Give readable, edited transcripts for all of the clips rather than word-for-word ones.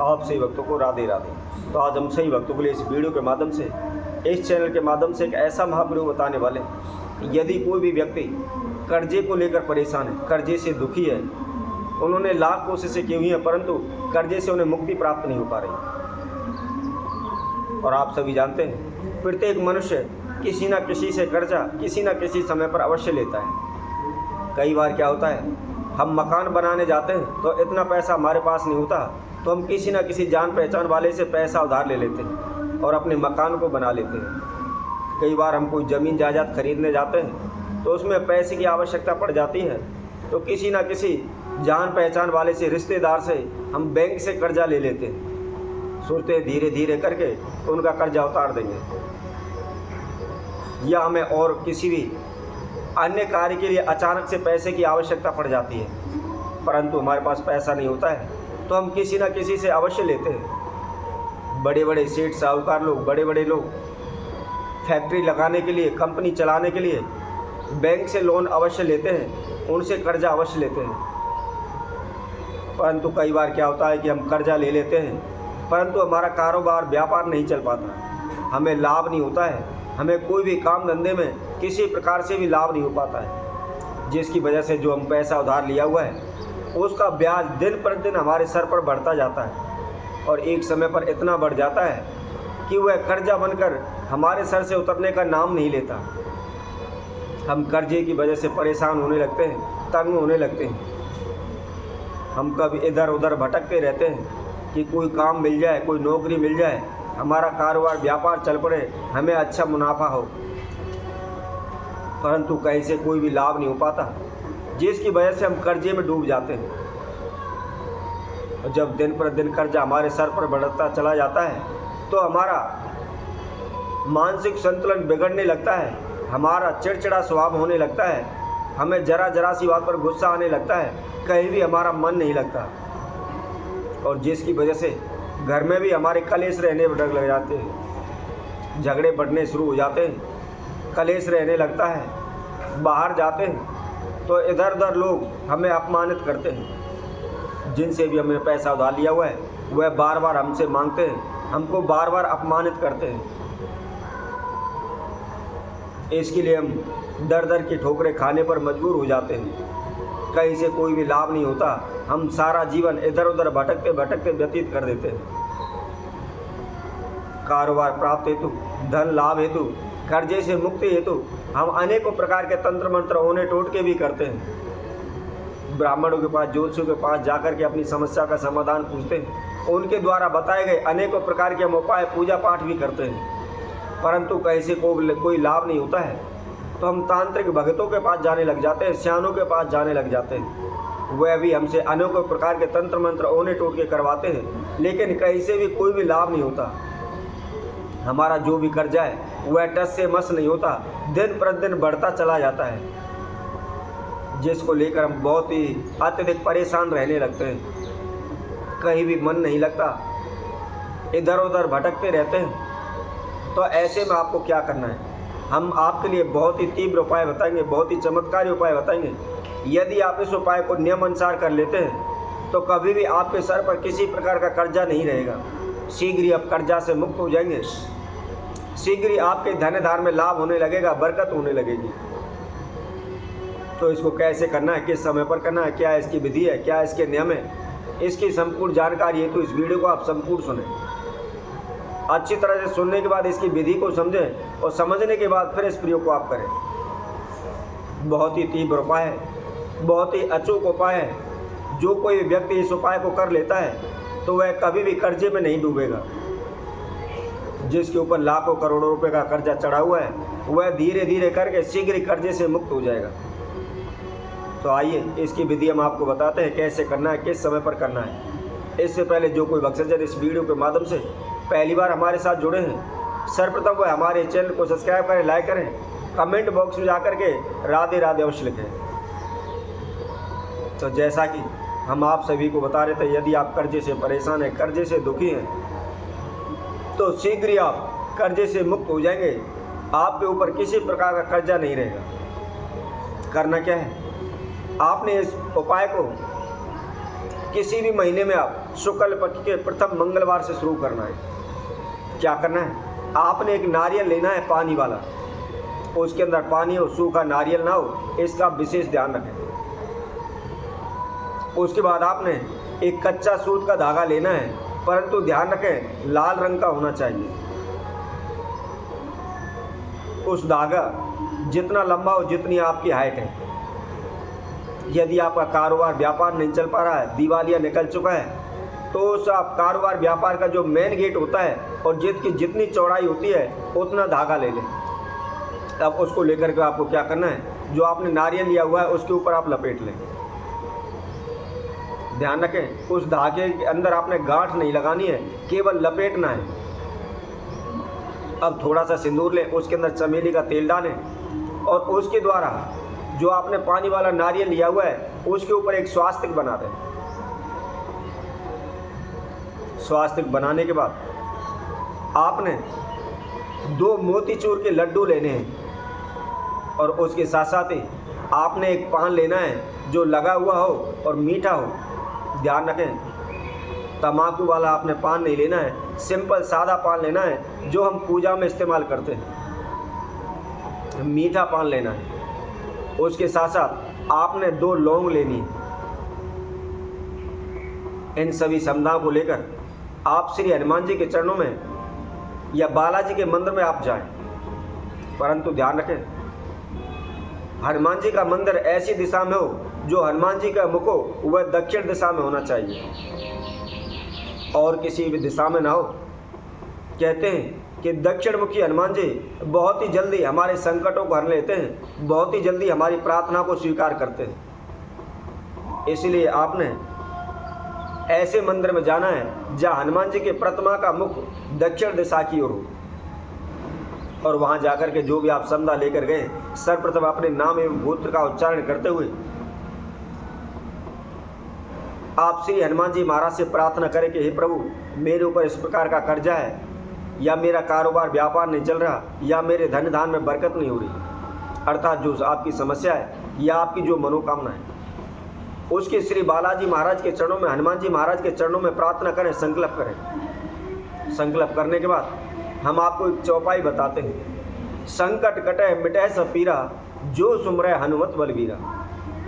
आप सही भक्तों को राधे राधे। तो आज हम सही भक्तों के लिए इस वीडियो के माध्यम से, इस चैनल के माध्यम से एक ऐसा महाप्रयोग बताने वाले, यदि कोई भी व्यक्ति कर्जे को लेकर परेशान है, कर्जे से दुखी है, उन्होंने लाख कोशिशें की हुई हैं परंतु कर्जे से उन्हें मुक्ति प्राप्त नहीं हो पा रही। और आप सभी जानते हैं प्रत्येक मनुष्य किसी न किसी से कर्जा किसी न किसी समय पर अवश्य लेता है। कई बार क्या होता है, हम मकान बनाने जाते हैं तो इतना पैसा हमारे पास नहीं होता, तो हम किसी न किसी जान पहचान वाले से पैसा उधार ले लेते हैं और अपने मकान को बना लेते हैं। कई बार हम कोई ज़मीन जायदाद खरीदने जाते हैं तो उसमें पैसे की आवश्यकता पड़ जाती है, तो किसी न किसी जान पहचान वाले से, रिश्तेदार से हम बैंक से कर्जा ले लेते हैं, सोचते हैं धीरे धीरे करके उनका कर्जा उतार देंगे, या हमें और किसी भी अन्य कार्य के लिए अचानक से पैसे की आवश्यकता पड़ जाती है परंतु हमारे पास पैसा नहीं होता है, तो हम किसी न किसी से अवश्य लेते हैं। बड़े बड़े सेठ साहूकार लोग, बड़े बड़े लोग फैक्ट्री लगाने के लिए, कंपनी चलाने के लिए बैंक से लोन अवश्य लेते हैं, उनसे कर्जा अवश्य लेते हैं। परंतु कई बार क्या होता है कि हम कर्जा ले लेते हैं परंतु हमारा कारोबार, व्यापार नहीं चल पाता, हमें लाभ नहीं होता है, हमें कोई भी काम धंधे में किसी प्रकार से भी लाभ नहीं हो पाता है, जिसकी वजह से जो हम पैसा उधार लिया हुआ है उसका ब्याज दिन प्रतिदिन हमारे सर पर बढ़ता जाता है और एक समय पर इतना बढ़ जाता है कि वह कर्जा बनकर हमारे सर से उतरने का नाम नहीं लेता। हम कर्जे की वजह से परेशान होने लगते हैं, तंग होने लगते हैं। हम कभी इधर उधर भटकते रहते हैं कि कोई काम मिल जाए, कोई नौकरी मिल जाए, हमारा कारोबार व्यापार चल पड़े, हमें अच्छा मुनाफा हो, परंतु कहीं से कोई भी लाभ नहीं हो पाता, जिसकी वजह से हम कर्जे में डूब जाते हैं। और जब दिन प्रतिदिन कर्जा हमारे सर पर बढ़ता चला जाता है तो हमारा मानसिक संतुलन बिगड़ने लगता है, हमारा चिड़चिड़ा स्वभाव होने लगता है, हमें जरा जरा सी बात पर गुस्सा आने लगता है, कहीं भी हमारा मन नहीं लगता और जिसकी वजह से घर में भी हमारे कलेश रहने लग जाते हैं, झगड़े बढ़ने शुरू हो जाते हैं, कलेश रहने लगता है। बाहर जाते हैं तो इधर उधर लोग हमें अपमानित करते हैं, जिनसे भी हमने पैसा उधार लिया हुआ है वह बार बार हमसे मांगते हैं, हमको बार बार अपमानित करते हैं। इसके लिए हम दर दर की ठोकरें खाने पर मजबूर हो जाते हैं, कहीं से कोई भी लाभ नहीं होता, हम सारा जीवन इधर उधर भटकते भटकते व्यतीत कर देते हैं। कारोबार प्राप्त हेतु, धन लाभ हेतु, कर्जे से मुक्ति हेतु हम अनेकों प्रकार के तंत्र मंत्र ओने टोटके भी करते हैं। ब्राह्मणों के पास, ज्योतिषियों के पास जाकर के अपनी समस्या का समाधान पूछते हैं, उनके द्वारा बताए गए अनेकों प्रकार के हम उपाय, पूजा पाठ भी करते हैं, परंतु कहीं से कोई लाभ नहीं होता है, तो हम तांत्रिक भगतों के पास जाने लग जाते हैं, स्यानों के पास जाने लग जाते हैं, वह भी हमसे अनेकों प्रकार के तंत्र मंत्र ओने टोटके करवाते हैं, लेकिन कहीं से भी कोई भी लाभ नहीं होता। हमारा जो भी कर्जा है वह टस से मस नहीं होता, दिन प्रतिदिन बढ़ता चला जाता है, जिसको लेकर हम बहुत ही अत्यधिक परेशान रहने लगते हैं, कहीं भी मन नहीं लगता, इधर उधर भटकते रहते हैं। तो ऐसे में आपको क्या करना है, हम आपके लिए बहुत ही तीव्र उपाय बताएंगे, बहुत ही चमत्कारी उपाय बताएंगे। यदि आप इस उपाय को नियम अनुसार कर लेते हैं तो कभी भी आपके सर पर किसी प्रकार का कर्जा नहीं रहेगा, शीघ्र ही आप कर्जा से मुक्त हो जाएंगे, शीघ्र ही आपके धन धार में लाभ होने लगेगा, बरकत होने लगेगी। तो इसको कैसे करना है, किस समय पर करना है, क्या इसकी विधि है, क्या इसके नियम है, इसकी संपूर्ण जानकारी है तो इस वीडियो को आप संपूर्ण सुनें। अच्छी तरह से सुनने के बाद इसकी विधि को समझें और समझने के बाद फिर इस प्रयोग को आप करें। बहुत ही तीव्र उपाय है, बहुत ही अचूक उपाय है। जो कोई व्यक्ति इस उपाय को कर लेता है तो वह कभी भी कर्जे में नहीं डूबेगा। जिसके ऊपर लाखों करोड़ों रुपए का कर्जा चढ़ा हुआ है वह धीरे धीरे करके शीघ्र ही कर्जे से मुक्त हो जाएगा। तो आइए इसकी विधि हम आपको बताते हैं कैसे करना है, किस समय पर करना है। इससे पहले जो कोई भक्तजन इस वीडियो के माध्यम से पहली बार हमारे साथ जुड़े हैं, सर्वप्रथम वह हमारे चैनल को सब्सक्राइब करें, लाइक करें, कमेंट बॉक्स में जाकर के राधे राधे अवश्य लिखें। तो जैसा कि हम आप सभी को बता रहे थे, यदि आप कर्जे से परेशान हैं, कर्जे से दुखी हैं, तो शीघ्र ही आप कर्जे से मुक्त हो जाएंगे, आपके ऊपर किसी प्रकार का कर्जा नहीं रहेगा। करना क्या है, आपने इस उपाय को किसी भी महीने में आप शुक्ल पक्ष के प्रथम मंगलवार से शुरू करना है। क्या करना है, आपने एक नारियल लेना है पानी वाला, उसके अंदर पानी हो, सूखा नारियल ना हो, इसका विशेष ध्यान रखें। उसके बाद आपने एक कच्चा सूत का धागा लेना है, परंतु ध्यान रखें लाल रंग का होना चाहिए। उस धागा जितना लंबा हो, जितनी आपकी हाइट है। यदि आपका कारोबार व्यापार नहीं चल पा रहा है, दिवालिया निकल चुका है, तो उस आप कारोबार व्यापार का जो मेन गेट होता है और जितनी चौड़ाई होती है उतना धागा ले लें। अब उसको लेकर के आपको क्या करना है, जो आपने नारियल लिया हुआ है उसके ऊपर आप लपेट लें। ध्यान रखें उस धागे के अंदर आपने गांठ नहीं लगानी है, केवल लपेटना है। अब थोड़ा सा सिंदूर लें, उसके अंदर चमेली का तेल डालें और उसके द्वारा जो आपने पानी वाला नारियल लिया हुआ है उसके ऊपर एक स्वास्तिक बना दें। स्वास्तिक बनाने के बाद आपने 2 मोतीचूर के लड्डू लेने हैं और उसके साथ साथ ही आपने एक पान लेना है जो लगा हुआ हो और मीठा हो। ध्यान रखें तम्बाकू वाला आपने पान नहीं लेना है, सिंपल सादा पान लेना है जो हम पूजा में इस्तेमाल करते हैं। मीठा पान लेना है। उसके साथ साथ आपने 2 लौंग लेनी है। इन सभी समुदायों को लेकर आप श्री हनुमान जी के चरणों में या बालाजी के मंदिर में आप जाएं, परंतु ध्यान रखें हनुमान जी का मंदिर ऐसी दिशा में हो जो हनुमान जी का मुख हो वह दक्षिण दिशा में होना चाहिए और किसी भी दिशा में ना हो। कहते हैं कि दक्षिण मुखी हनुमान जी बहुत ही जल्दी हमारे संकटों को हर लेते हैं, बहुत ही जल्दी हमारी प्रार्थना को स्वीकार करते हैं। इसलिए आपने ऐसे मंदिर में जाना है जहाँ हनुमान जी के प्रतिमा का मुख दक्षिण दिशा की ओर हो और वहाँ जाकर के जो भी आप संदा लेकर गए, सर्वप्रथम अपने नाम एवं गोत्र का उच्चारण करते हुए आप श्री हनुमान जी महाराज से प्रार्थना करें कि हे प्रभु, मेरे ऊपर इस प्रकार का कर्जा है, या मेरा कारोबार व्यापार नहीं चल रहा, या मेरे धन धान में बरकत नहीं हो रही, अर्थात जो आपकी समस्या है या आपकी जो मनोकामना है, उसके श्री बालाजी महाराज के चरणों में, हनुमान जी महाराज के चरणों में प्रार्थना करें, संकल्प करें। संकल्प करने के बाद हम आपको एक चौपाई बताते हैं। संकट कटे मिटे सब पीरा, जो सुमरे हनुमत बलवीरा।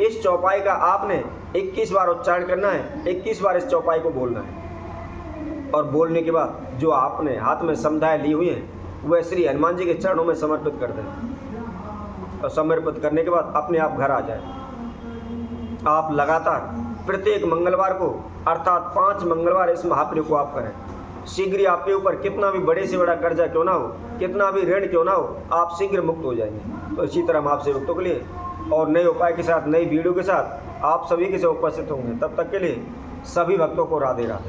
इस चौपाई का आपने 21 बार उच्चारण करना है, 21 बार इस चौपाई को बोलना है और बोलने के बाद जो आपने हाथ में समुदाय ली हुई है वह श्री हनुमान जी के चरणों में समर्पित कर दें और समर्पित करने के बाद अपने आप घर आ जाए। आप लगातार प्रत्येक मंगलवार को अर्थात 5 मंगलवार इस महाप्रयोग को आप करें। शीघ्र ही आपके ऊपर कितना भी बड़े से बड़ा कर्जा क्यों ना हो, कितना भी ऋण क्यों ना हो, आप शीघ्र मुक्त हो जाएंगे। तो इसी तरह हम आपसे भक्तों के लिए और नए उपाय के साथ, नई वीडियो के साथ आप सभी के से उपस्थित होंगे। तब तक के लिए सभी भक्तों को राधे राधे।